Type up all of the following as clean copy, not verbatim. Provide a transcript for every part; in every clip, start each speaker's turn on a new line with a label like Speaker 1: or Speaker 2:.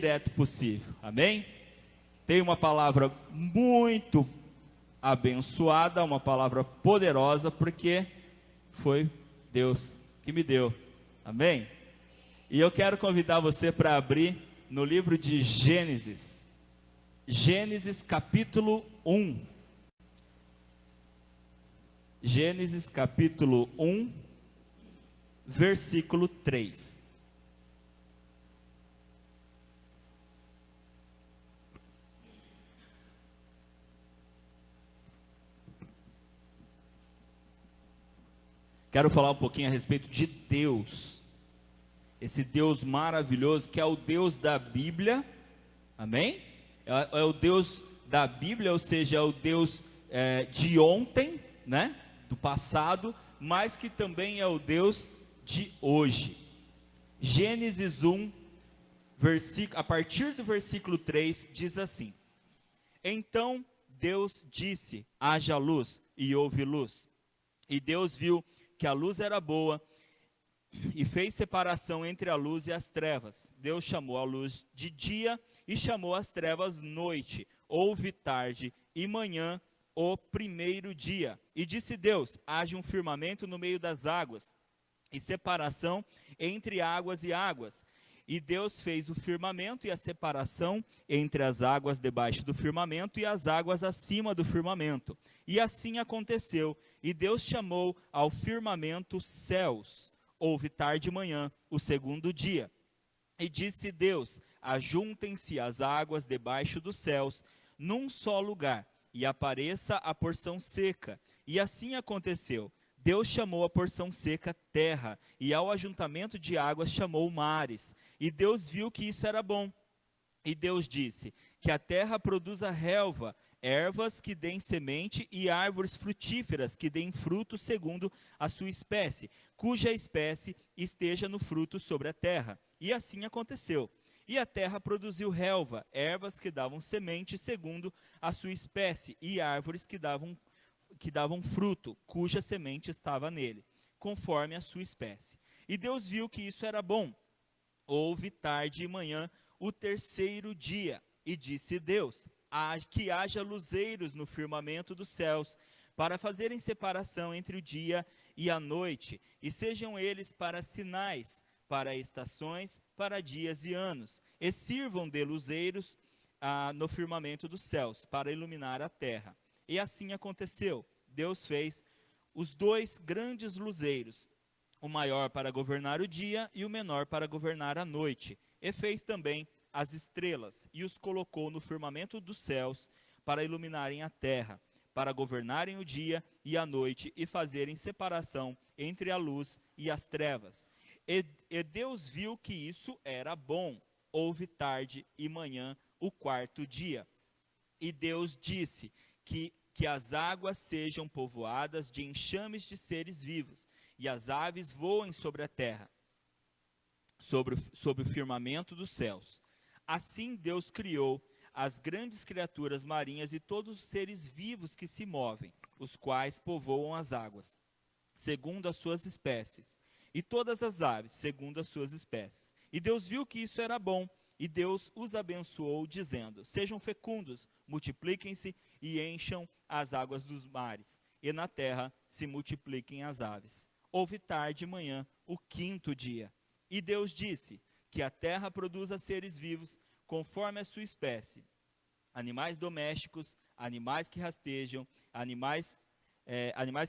Speaker 1: direto possível, amém? Tem uma palavra muito abençoada, uma palavra poderosa, porque foi Deus que me deu, amém? E eu quero convidar você para abrir no livro de Gênesis, Gênesis capítulo 1. Gênesis capítulo 1, versículo 3. Quero falar um pouquinho a respeito de Deus, esse Deus maravilhoso que é o Deus da Bíblia, amém? É o Deus da Bíblia, ou seja, é o Deus de ontem, né? Do passado, mas que também é o Deus de hoje. Gênesis 1, a partir do versículo 3, diz assim: Então Deus disse: haja luz, e houve luz. E Deus viu que a luz era boa, e fez separação entre a luz e as trevas. Deus chamou a luz de dia, e chamou as trevas noite. Houve tarde e manhã, o primeiro dia. E disse Deus: haja um firmamento no meio das águas, e separação entre águas e águas. E Deus fez o firmamento e a separação entre as águas debaixo do firmamento e as águas acima do firmamento. E assim aconteceu. E Deus chamou ao firmamento céus. Houve tarde e manhã, o segundo dia. E disse Deus: ajuntem-se as águas debaixo dos céus, num só lugar, e apareça a porção seca. E assim aconteceu. Deus chamou a porção seca terra, e ao ajuntamento de águas chamou mares. E Deus viu que isso era bom. E Deus disse: que a terra produza relva, ervas que deem semente, e árvores frutíferas que deem fruto segundo a sua espécie, cuja espécie esteja no fruto sobre a terra. E assim aconteceu. E a terra produziu relva, ervas que davam semente segundo a sua espécie, e árvores que davam fruto, cuja semente estava nele, conforme a sua espécie. E Deus viu que isso era bom. Houve tarde e manhã, o terceiro dia. E disse Deus: que haja luzeiros no firmamento dos céus, para fazerem separação entre o dia e a noite, e sejam eles para sinais, para estações, para dias e anos, e sirvam de luzeiros no firmamento dos céus, para iluminar a terra. E assim aconteceu. Deus fez os dois grandes luzeiros, o maior para governar o dia e o menor para governar a noite. E fez também as estrelas, e os colocou no firmamento dos céus, para iluminarem a terra, para governarem o dia e a noite, e fazerem separação entre a luz e as trevas. E Deus viu que isso era bom. Houve tarde e manhã, o quarto dia. E Deus disse que as águas sejam povoadas de enxames de seres vivos, e as aves voem sobre a terra, sobre o firmamento dos céus. Assim Deus criou as grandes criaturas marinhas e todos os seres vivos que se movem, os quais povoam as águas, segundo as suas espécies, e todas as aves, segundo as suas espécies. E Deus viu que isso era bom, e Deus os abençoou, dizendo: sejam fecundos, multipliquem-se e encham as águas dos mares, e na terra se multipliquem as aves. Houve tarde e manhã, o quinto dia. E Deus disse: que a terra produza seres vivos, conforme a sua espécie, animais domésticos, animais que rastejam, animais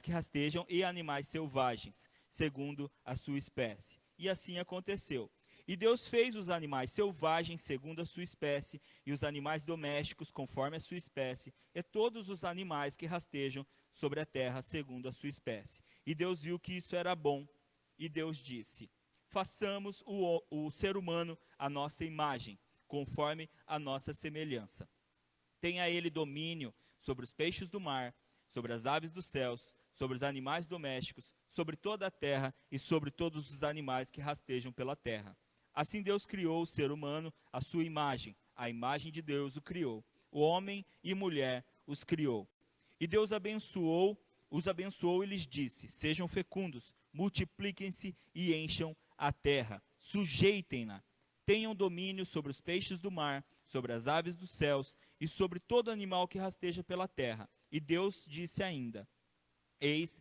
Speaker 1: que rastejam e animais selvagens, segundo a sua espécie. E assim aconteceu. E Deus fez os animais selvagens segundo a sua espécie, e os animais domésticos conforme a sua espécie, e todos os animais que rastejam sobre a terra segundo a sua espécie. E Deus viu que isso era bom. E Deus disse: façamos o ser humano à nossa imagem, conforme a nossa semelhança. Tenha ele domínio sobre os peixes do mar, sobre as aves dos céus, sobre os animais domésticos, sobre toda a terra e sobre todos os animais que rastejam pela terra. Assim Deus criou o ser humano à sua imagem. A imagem de Deus o criou. O homem e mulher os criou. E Deus os abençoou e lhes disse: sejam fecundos, multipliquem-se e encham a terra, sujeitem-na tenham domínio sobre os peixes do mar, sobre as aves dos céus e sobre todo animal que rasteja pela terra. E Deus disse ainda: Eis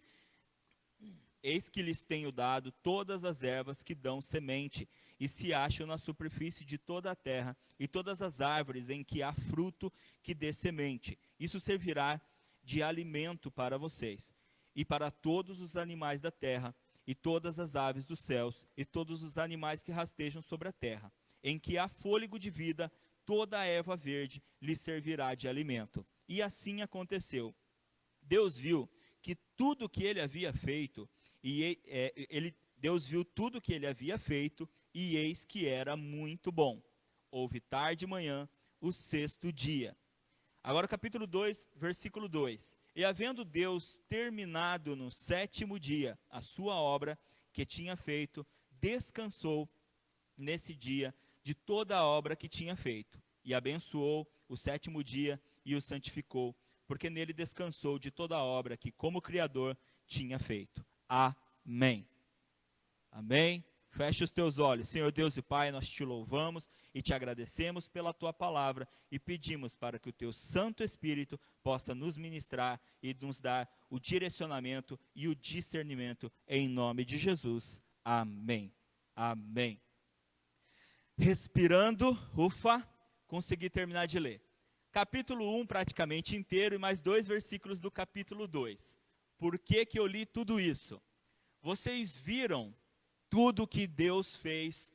Speaker 1: que lhes tenho dado todas as ervas que dão semente e se acham na superfície de toda a terra, e todas as árvores em que há fruto que dê semente. Isso servirá de alimento para vocês e para todos os animais da terra, e todas as aves dos céus, e todos os animais que rastejam sobre a terra. Em que há fôlego de vida, toda a erva verde lhes servirá de alimento. E assim aconteceu. Deus viu que tudo que ele havia feito, Deus viu tudo que ele havia feito, e eis que era muito bom. Houve tarde e manhã, o sexto dia. Agora capítulo 2, versículo 2. E havendo Deus terminado no sétimo dia a sua obra que tinha feito, descansou nesse dia de toda a obra que tinha feito. E abençoou o sétimo dia e o santificou, porque nele descansou de toda a obra que como Criador tinha feito. Amém. Amém. Feche os teus olhos. Senhor Deus e Pai, nós te louvamos e te agradecemos pela tua palavra e pedimos para que o teu Santo Espírito possa nos ministrar e nos dar o direcionamento e o discernimento em nome de Jesus. Amém. Amém. Respirando, ufa, consegui terminar de ler. Capítulo 1 praticamente inteiro e mais 2 versículos do capítulo 2. Por que que eu li tudo isso? Vocês viram tudo que Deus fez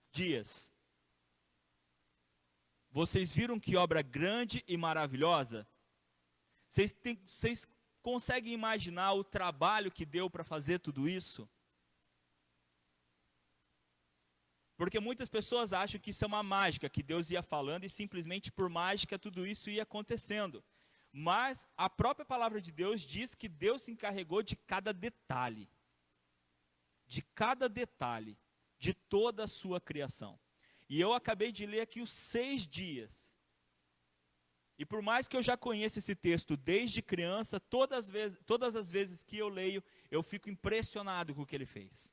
Speaker 1: dias. Vocês viram que obra grande e maravilhosa? Vocês conseguem imaginar o trabalho que deu para fazer tudo isso? Porque muitas pessoas acham que isso é uma mágica, que Deus ia falando e simplesmente por mágica tudo isso ia acontecendo. Mas a própria palavra de Deus diz que Deus se encarregou de cada detalhe. De cada detalhe, de toda a sua criação. E eu acabei de ler aqui os 6 dias. E por mais que eu já conheça esse texto desde criança, todas as vezes que eu leio, eu fico impressionado com o que ele fez.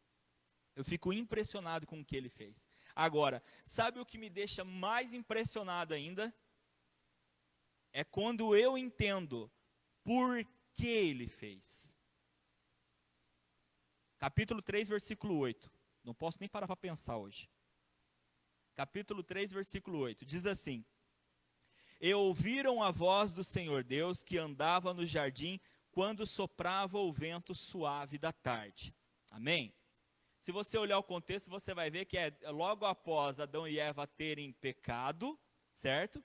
Speaker 1: Eu fico impressionado com o que ele fez. Agora, sabe o que me deixa mais impressionado ainda? É quando eu entendo por que ele fez. Capítulo 3, versículo 8. Não posso nem parar para pensar hoje. Capítulo 3, versículo 8. Diz assim: E ouviram a voz do Senhor Deus que andava no jardim quando soprava o vento suave da tarde. Amém? Se você olhar o contexto, você vai ver que é logo após Adão e Eva terem pecado, certo?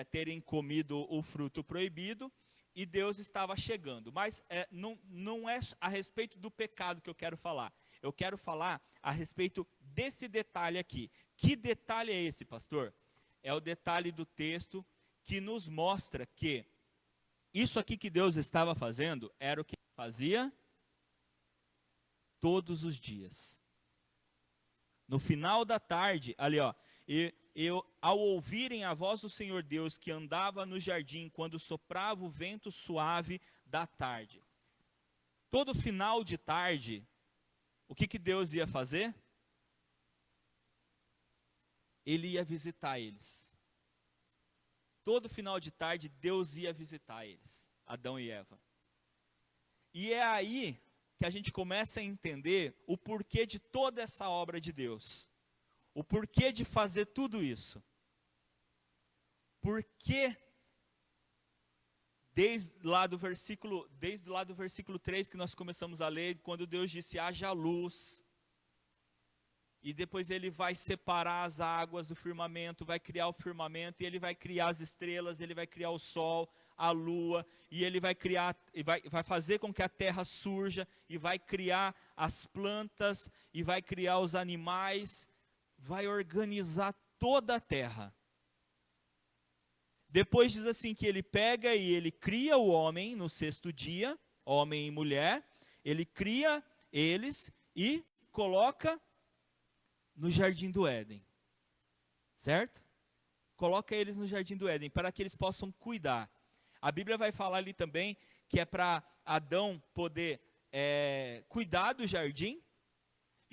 Speaker 1: Terem comido o fruto proibido, e Deus estava chegando. Mas não é a respeito do pecado que eu quero falar. Eu quero falar a respeito desse detalhe aqui. Que detalhe é esse, pastor? É o detalhe do texto que nos mostra que isso aqui que Deus estava fazendo era o que ele fazia todos os dias. No final da tarde, ali ó, ao ouvirem a voz do Senhor Deus que andava no jardim quando soprava o vento suave da tarde. Todo final de tarde, o que Deus ia fazer? Ele ia visitar eles. Todo final de tarde, Deus ia visitar eles, Adão e Eva. E é aí que a gente começa a entender o porquê de toda essa obra de Deus. O porquê de fazer tudo isso. Porque desde lá do versículo 3 que nós começamos a ler, quando Deus disse haja luz, e depois ele vai separar as águas do firmamento, vai criar o firmamento, e ele vai criar as estrelas, ele vai criar o sol, a lua, e ele vai criar, e vai fazer com que a terra surja, e vai criar as plantas, e vai criar os animais, vai organizar toda a terra. Depois diz assim que ele pega e ele cria o homem no sexto dia, homem e mulher, ele cria eles e coloca no jardim do Éden, certo? Coloca eles no jardim do Éden, para que eles possam cuidar. A Bíblia vai falar ali também que é para Adão poder cuidar do jardim,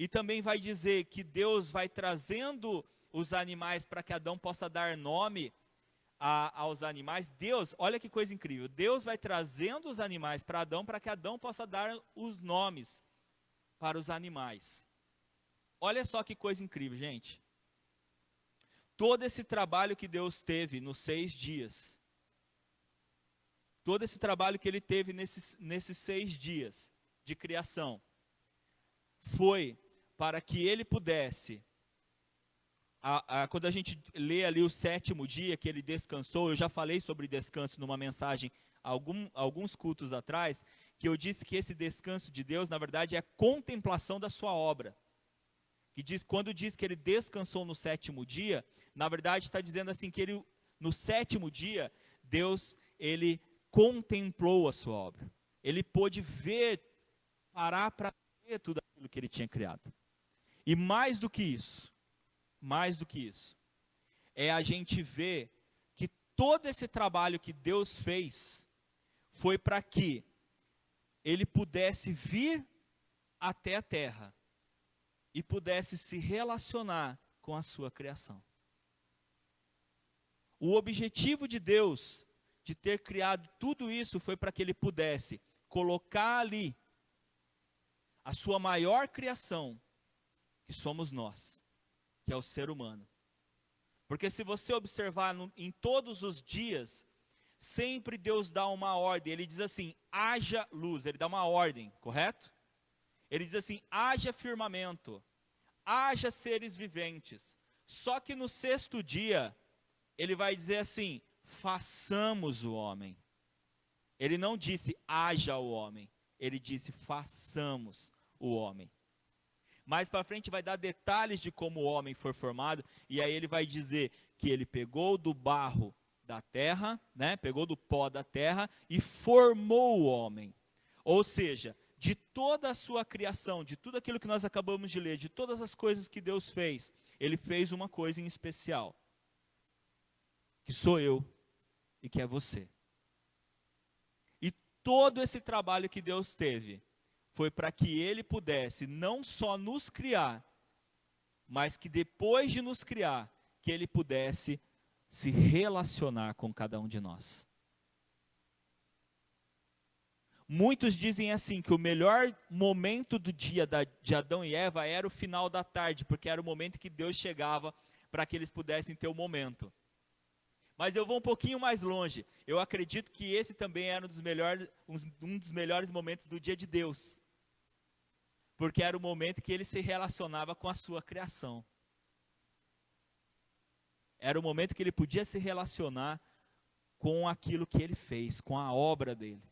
Speaker 1: E também vai dizer que Deus vai trazendo os animais para que Adão possa dar nome aos animais. Deus, olha que coisa incrível, Deus vai trazendo os animais para Adão para que Adão possa dar os nomes para os animais. Olha só que coisa incrível, gente. Todo esse trabalho que Deus teve nos 6 dias, todo esse trabalho que ele teve nesses 6 dias de criação, foi para que ele pudesse, quando a gente lê ali o 7º dia que ele descansou, eu já falei sobre descanso numa mensagem alguns cultos atrás, que eu disse que esse descanso de Deus, na verdade, é a contemplação da sua obra. Quando diz que ele descansou no 7º dia, na verdade está dizendo assim, que ele, no 7º dia, Deus, ele contemplou a sua obra. Ele pôde ver, parar para ver tudo aquilo que ele tinha criado. E mais do que isso, é a gente ver que todo esse trabalho que Deus fez, foi para que ele pudesse vir até a terra, e pudesse se relacionar com a sua criação. O objetivo de Deus, de ter criado tudo isso, foi para que ele pudesse colocar ali a sua maior criação, que somos nós, que é o ser humano. Porque se você observar em todos os dias, sempre Deus dá uma ordem, ele diz assim, haja luz, ele dá uma ordem, correto? Ele diz assim, haja firmamento, haja seres viventes. Só que no 6º dia, ele vai dizer assim, façamos o homem. Ele não disse, haja o homem. Ele disse, façamos o homem. Mais para frente vai dar detalhes de como o homem foi formado, e aí ele vai dizer que ele pegou do barro da terra, né, pegou do pó da terra e formou o homem. Ou seja, de toda a sua criação, de tudo aquilo que nós acabamos de ler, de todas as coisas que Deus fez, ele fez uma coisa em especial, que sou eu e que é você. E todo esse trabalho que Deus teve, foi para que ele pudesse não só nos criar, mas que depois de nos criar, que ele pudesse se relacionar com cada um de nós. Muitos dizem assim, que o melhor momento do dia de Adão e Eva era o final da tarde, porque era o momento que Deus chegava para que eles pudessem ter o momento. Mas eu vou um pouquinho mais longe. Eu acredito que esse também era um dos melhores momentos do dia de Deus. Porque era o momento que ele se relacionava com a sua criação. Era o momento que ele podia se relacionar com aquilo que ele fez, com a obra dele.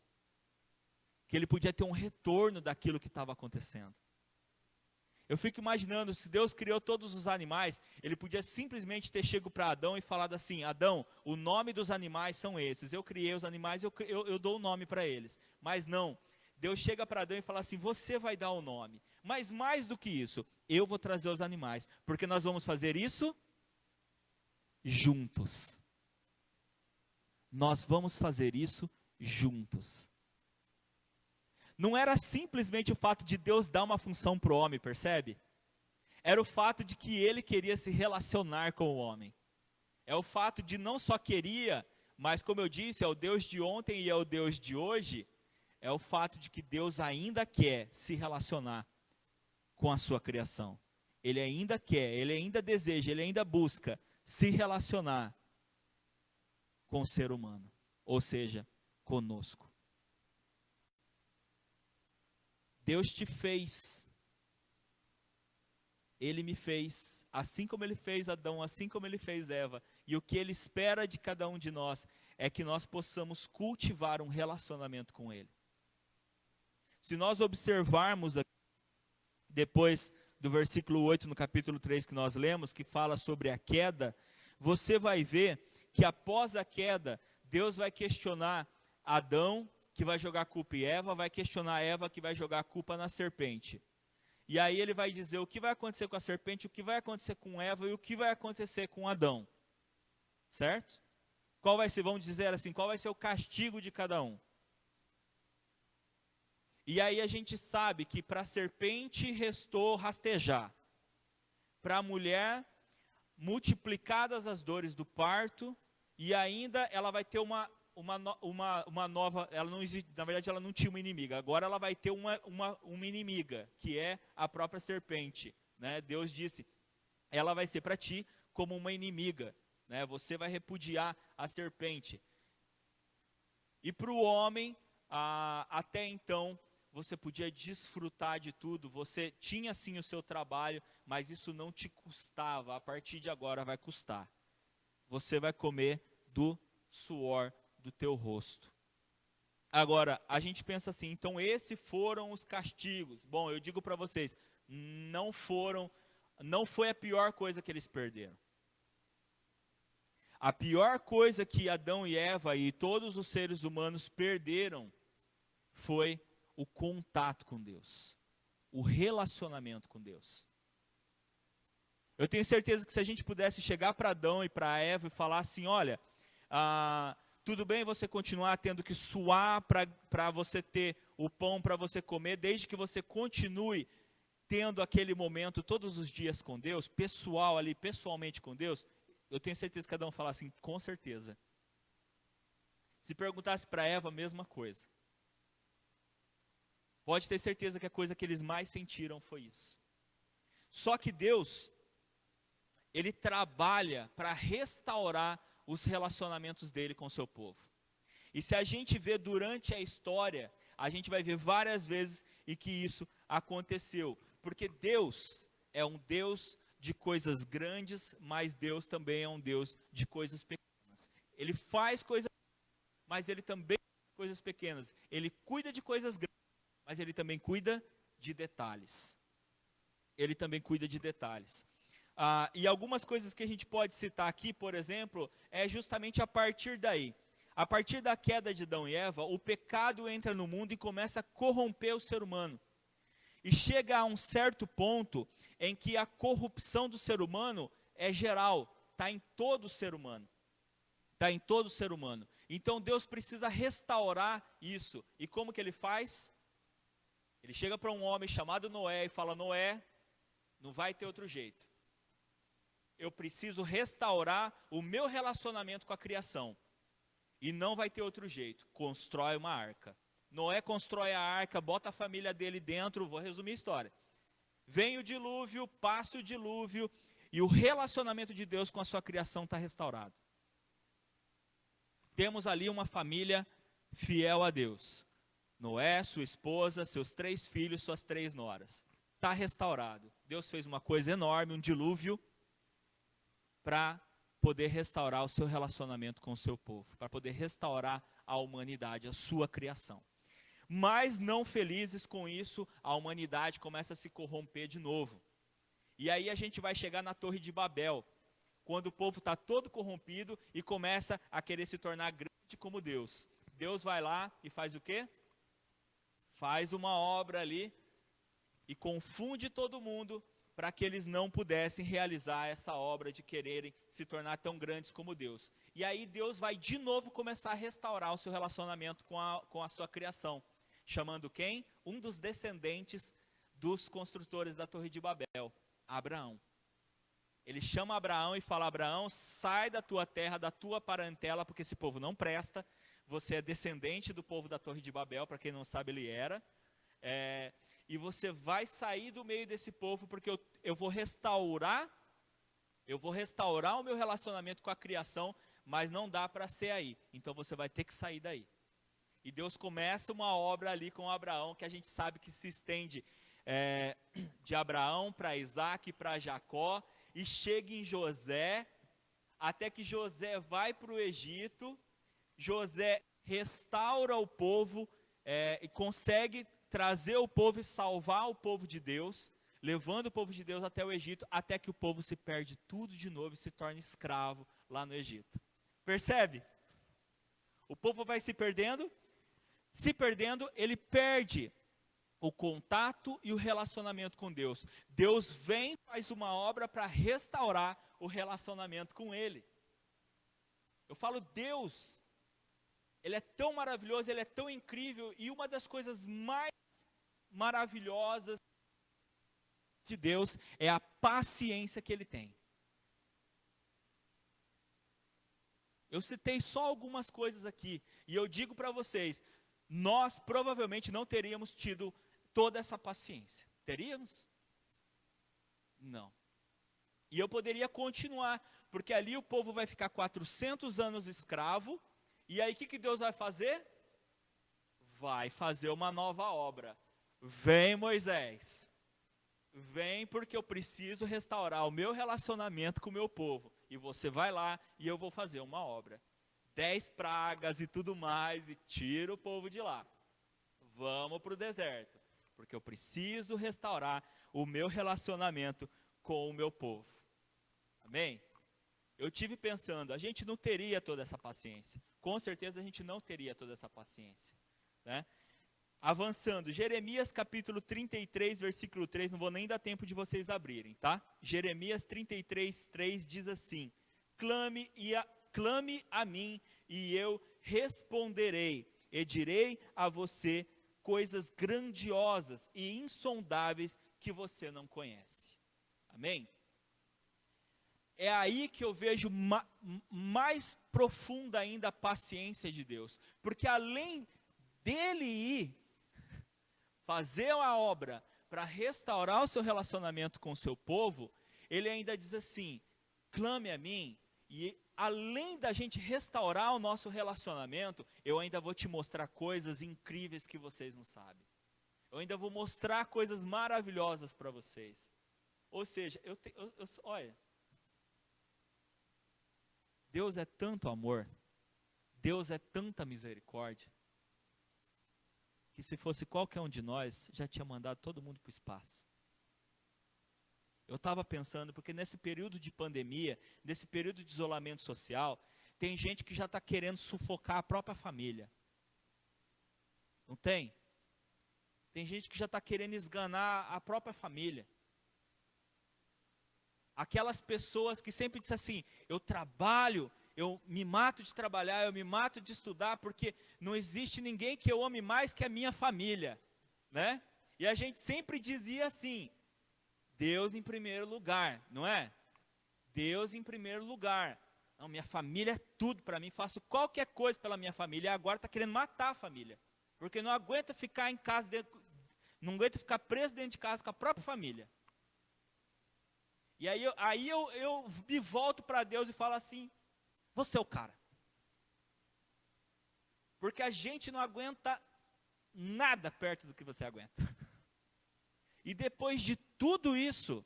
Speaker 1: Que ele podia ter um retorno daquilo que estava acontecendo. Eu fico imaginando, se Deus criou todos os animais, ele podia simplesmente ter chegado para Adão e falado assim, Adão, o nome dos animais são esses, eu criei os animais, eu dou o nome para eles. Mas não, Deus chega para Adão e fala assim, você vai dar o nome. Mas mais do que isso, eu vou trazer os animais, porque nós vamos fazer isso juntos. Nós vamos fazer isso juntos. Não era simplesmente o fato de Deus dar uma função para o homem, percebe? Era o fato de que ele queria se relacionar com o homem. É o fato de não só queria, mas como eu disse, é o Deus de ontem e é o Deus de hoje. É o fato de que Deus ainda quer se relacionar com a sua criação. Ele ainda quer, ele ainda deseja, ele ainda busca se relacionar com o ser humano. Ou seja, conosco. Deus te fez, Ele me fez, assim como Ele fez Adão, assim como Ele fez Eva, e o que Ele espera de cada um de nós, é que nós possamos cultivar um relacionamento com Ele. Se nós observarmos, depois do versículo 8, no capítulo 3 que nós lemos, que fala sobre a queda, você vai ver que após a queda, Deus vai questionar Adão, que vai jogar a culpa em Eva, vai questionar Eva, que vai jogar a culpa na serpente. E aí ele vai dizer o que vai acontecer com a serpente, o que vai acontecer com Eva e o que vai acontecer com Adão. Certo? Qual vai ser, vamos dizer assim, qual vai ser o castigo de cada um? E aí a gente sabe que para a serpente restou rastejar. Para a mulher, multiplicadas as dores do parto, e ainda ela vai ter uma nova, ela não existe, na verdade ela não tinha uma inimiga, agora ela vai ter uma inimiga, que é a própria serpente, né? Deus disse, ela vai ser para ti como uma inimiga, né? Você vai repudiar a serpente. E para o homem, até então, você podia desfrutar de tudo, você tinha sim o seu trabalho, mas isso não te custava, a partir de agora vai custar. Você vai comer do suor do teu rosto. Agora, a gente pensa assim, então esses foram os castigos. Bom, eu digo para vocês, não foi a pior coisa que eles perderam. A pior coisa que Adão e Eva e todos os seres humanos perderam foi o contato com Deus, o relacionamento com Deus. Eu tenho certeza que se a gente pudesse chegar para Adão e para Eva e falar assim, olha, tudo bem você continuar tendo que suar para você ter o pão para você comer, desde que você continue tendo aquele momento todos os dias com Deus, pessoal ali, pessoalmente com Deus, eu tenho certeza que cada um falar assim, com certeza. Se perguntasse para Eva, a mesma coisa. Pode ter certeza que a coisa que eles mais sentiram foi isso. Só que Deus, Ele trabalha para restaurar os relacionamentos dele com o seu povo. E se a gente vê durante a história, a gente vai ver várias vezes em que isso aconteceu. Porque Deus é um Deus de coisas grandes, mas Deus também é um Deus de coisas pequenas. Ele faz coisas, mas Ele também faz coisas pequenas. Ele cuida de coisas grandes, mas Ele também cuida de detalhes. Ele também cuida de detalhes. E algumas coisas que a gente pode citar aqui, por exemplo, é justamente a partir daí. A partir da queda de Adão e Eva, o pecado entra no mundo e começa a corromper o ser humano. E chega a um certo ponto em que a corrupção do ser humano é geral, está em todo ser humano. Está em todo ser humano. Então Deus precisa restaurar isso. E como que Ele faz? Ele chega para um homem chamado Noé e fala, Noé, não vai ter outro jeito. Eu preciso restaurar o meu relacionamento com a criação. E não vai ter outro jeito. Constrói uma arca. Noé constrói a arca, bota a família dele dentro, vou resumir a história. Vem o dilúvio, passa o dilúvio, e o relacionamento de Deus com a sua criação está restaurado. Temos ali uma família fiel a Deus. Noé, sua esposa, seus 3 filhos, suas 3 noras. Está restaurado. Deus fez uma coisa enorme, um dilúvio, para poder restaurar o seu relacionamento com o seu povo, para poder restaurar a humanidade, a sua criação. Mas não felizes com isso, a humanidade começa a se corromper de novo. E aí a gente vai chegar na Torre de Babel, quando o povo está todo corrompido e começa a querer se tornar grande como Deus. Deus vai lá e faz o quê? Faz uma obra ali e confunde todo mundo para que eles não pudessem realizar essa obra de quererem se tornar tão grandes como Deus. E aí Deus vai de novo começar a restaurar o seu relacionamento com a sua criação. Chamando quem? Um dos descendentes dos construtores da Torre de Babel, Abraão. Ele chama Abraão e fala, Abraão, sai da tua terra, da tua parentela, porque esse povo não presta. Você é descendente do povo da Torre de Babel, para quem não sabe ele era. E você vai sair do meio desse povo, porque eu vou restaurar o meu relacionamento com a criação, mas não dá para ser aí. Então você vai ter que sair daí. E Deus começa uma obra ali com Abraão, que a gente sabe que se estende de Abraão para Isaac, para Jacó, e chega em José, até que José vai para o Egito, José restaura o povo e consegue trazer o povo e salvar o povo de Deus, levando o povo de Deus até o Egito, até que o povo se perde tudo de novo e se torna escravo lá no Egito. Percebe? O povo vai se perdendo, ele perde o contato e o relacionamento com Deus. Deus vem, faz uma obra para restaurar o relacionamento com Ele. Eu falo, Deus, Ele é tão maravilhoso, Ele é tão incrível, e uma das coisas mais maravilhosas de Deus é a paciência que Ele tem. Eu citei só algumas coisas aqui, e eu digo para vocês, nós provavelmente não teríamos tido toda essa paciência. Teríamos? Não. E eu poderia continuar, porque ali o povo vai ficar 400 anos escravo, e aí o que Deus vai fazer? Vai fazer uma nova obra. Vem, Moisés. Vem, porque eu preciso restaurar o meu relacionamento com o meu povo. E você vai lá e eu vou fazer uma obra. 10 pragas e tudo mais, e tira o povo de lá. Vamos para o deserto, porque eu preciso restaurar o meu relacionamento com o meu povo. Amém? Eu tive pensando, a gente não teria toda essa paciência. Com certeza a gente não teria toda essa paciência, né? Avançando, Jeremias capítulo 33, versículo 3, não vou nem dar tempo de vocês abrirem, tá? Jeremias 33, 3 diz assim: clame a mim e eu responderei, e direi a você coisas grandiosas e insondáveis que você não conhece. Amém? É aí que eu vejo mais profunda ainda a paciência de Deus, porque além dele ir fazer a obra para restaurar o seu relacionamento com o seu povo, ele ainda diz assim: clame a mim, e além da gente restaurar o nosso relacionamento, eu ainda vou te mostrar coisas incríveis que vocês não sabem. Eu ainda vou mostrar coisas maravilhosas para vocês. Ou seja, olha, Deus é tanto amor, Deus é tanta misericórdia, que se fosse qualquer um de nós, já tinha mandado todo mundo para o espaço. Eu estava pensando, porque nesse período de pandemia, nesse período de isolamento social, tem gente que já está querendo sufocar a própria família. Não tem? Tem gente que já está querendo esganar a própria família. Aquelas pessoas que sempre dizem assim: eu trabalho, eu me mato de trabalhar, eu me mato de estudar, porque não existe ninguém que eu ame mais que a minha família, né? E a gente sempre dizia assim: Deus em primeiro lugar, não é? Deus em primeiro lugar. Não, minha família é tudo para mim, faço qualquer coisa pela minha família, e agora está querendo matar a família, porque não aguenta ficar em casa, não aguenta ficar preso dentro de casa com a própria família. E aí eu me volto para Deus e falo assim: você é o cara. Porque a gente não aguenta nada perto do que você aguenta. E depois de tudo isso,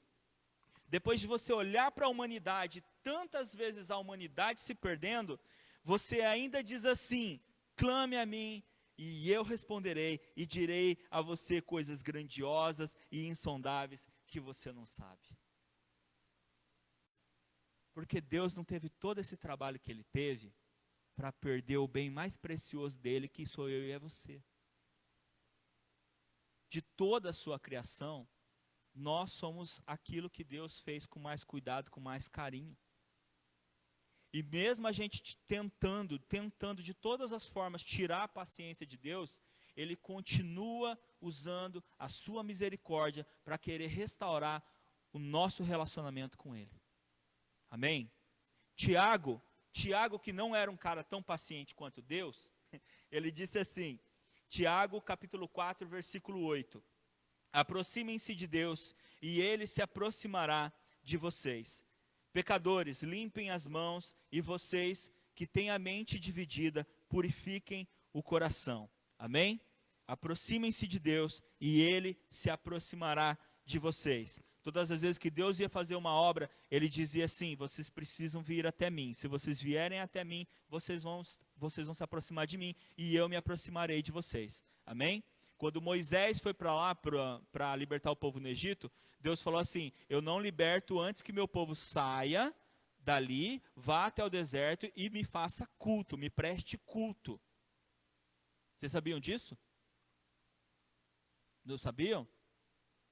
Speaker 1: depois de você olhar para a humanidade, tantas vezes a humanidade se perdendo, você ainda diz assim: clame a mim e eu responderei e direi a você coisas grandiosas e insondáveis que você não sabe. Porque Deus não teve todo esse trabalho que Ele teve para perder o bem mais precioso dEle, que sou eu e é você. De toda a sua criação, nós somos aquilo que Deus fez com mais cuidado, com mais carinho. E mesmo a gente tentando de todas as formas tirar a paciência de Deus, Ele continua usando a sua misericórdia para querer restaurar o nosso relacionamento com Ele. Amém? Tiago, que não era um cara tão paciente quanto Deus, ele disse assim, Tiago capítulo 4, versículo 8, aproximem-se de Deus, e Ele se aproximará de vocês. Pecadores, limpem as mãos, e vocês que têm a mente dividida, purifiquem o coração. Amém? Aproximem-se de Deus, e Ele se aproximará de vocês. Todas as vezes que Deus ia fazer uma obra, Ele dizia assim: vocês precisam vir até mim. Se vocês vierem até mim, vocês vão se aproximar de mim, e eu me aproximarei de vocês. Amém? Quando Moisés foi para lá para libertar o povo no Egito, Deus falou assim: eu não liberto antes que meu povo saia dali, vá até o deserto e me faça culto, me preste culto. Vocês sabiam disso? Não sabiam?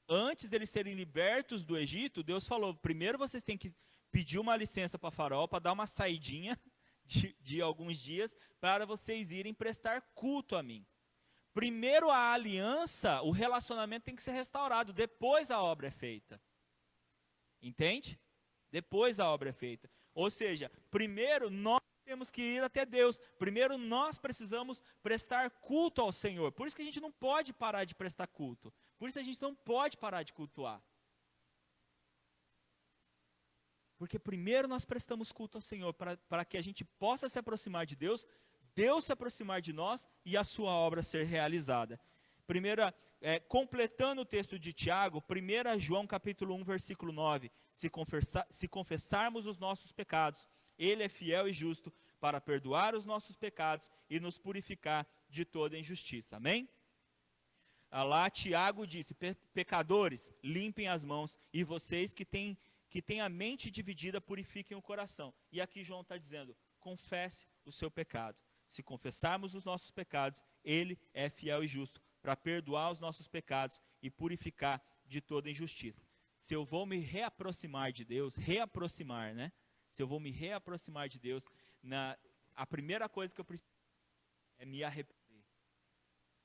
Speaker 1: Antes deles serem libertos do Egito, Deus falou: primeiro vocês têm que pedir uma licença para Faraó, para dar uma saidinha de alguns dias, para vocês irem prestar culto a mim. Primeiro a aliança, o relacionamento tem que ser restaurado, depois a obra é feita. Entende? Depois a obra é feita. Ou seja, primeiro nós temos que ir até Deus. Primeiro nós precisamos prestar culto ao Senhor. Por isso que a gente não pode parar de prestar culto. Por isso a gente não pode parar de cultuar. Porque primeiro nós prestamos culto ao Senhor para que a gente possa se aproximar de Deus, Deus se aproximar de nós e a sua obra ser realizada. Completando o texto de Tiago, 1 João capítulo 1, versículo 9, se confessarmos os nossos pecados, Ele é fiel e justo para perdoar os nossos pecados e nos purificar de toda injustiça. Amém? Lá Tiago disse, pecadores, limpem as mãos, e vocês que têm a mente dividida, purifiquem o coração. E aqui João está dizendo, confesse o seu pecado. Se confessarmos os nossos pecados, Ele é fiel e justo para perdoar os nossos pecados e purificar de toda injustiça. Se eu vou me reaproximar de Deus, Se eu vou me reaproximar de Deus, a primeira coisa que eu preciso é me arrepender.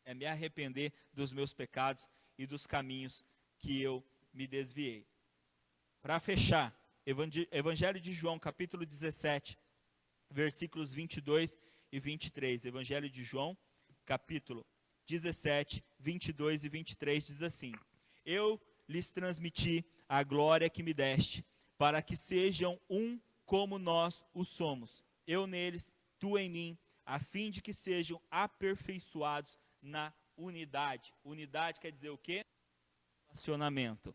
Speaker 1: É me arrepender dos meus pecados e dos caminhos que eu me desviei. Para fechar, Evangelho de João, capítulo 17, versículos 22 e 23. Evangelho de João, capítulo 17, 22 e 23 diz assim: Eu lhes transmiti a glória que me deste, para que sejam um como nós o somos. Eu neles, tu em mim, a fim de que sejam aperfeiçoados na unidade. Unidade quer dizer o quê? Relacionamento.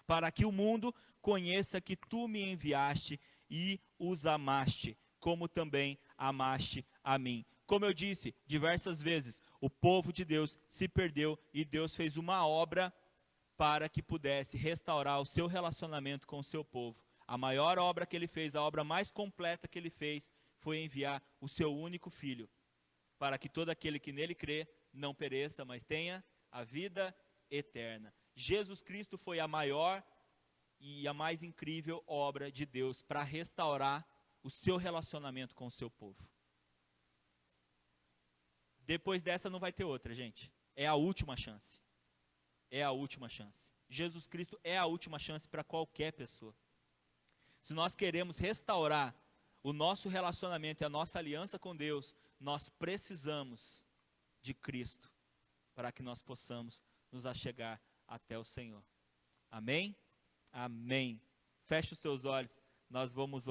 Speaker 1: Para que o mundo conheça que tu me enviaste e os amaste, como também amaste a mim. Como eu disse diversas vezes, o povo de Deus se perdeu e Deus fez uma obra para que pudesse restaurar o seu relacionamento com o seu povo. A maior obra que ele fez, a obra mais completa que ele fez, foi enviar o seu único filho, para que todo aquele que nele crê não pereça, mas tenha a vida eterna. Jesus Cristo foi a maior e a mais incrível obra de Deus para restaurar o seu relacionamento com o seu povo. Depois dessa não vai ter outra, gente. É a última chance. É a última chance. Jesus Cristo é a última chance para qualquer pessoa. Se nós queremos restaurar o nosso relacionamento e a nossa aliança com Deus, nós precisamos de Cristo para que nós possamos nos achegar até o Senhor. Amém? Amém. Feche os teus olhos, nós vamos orar.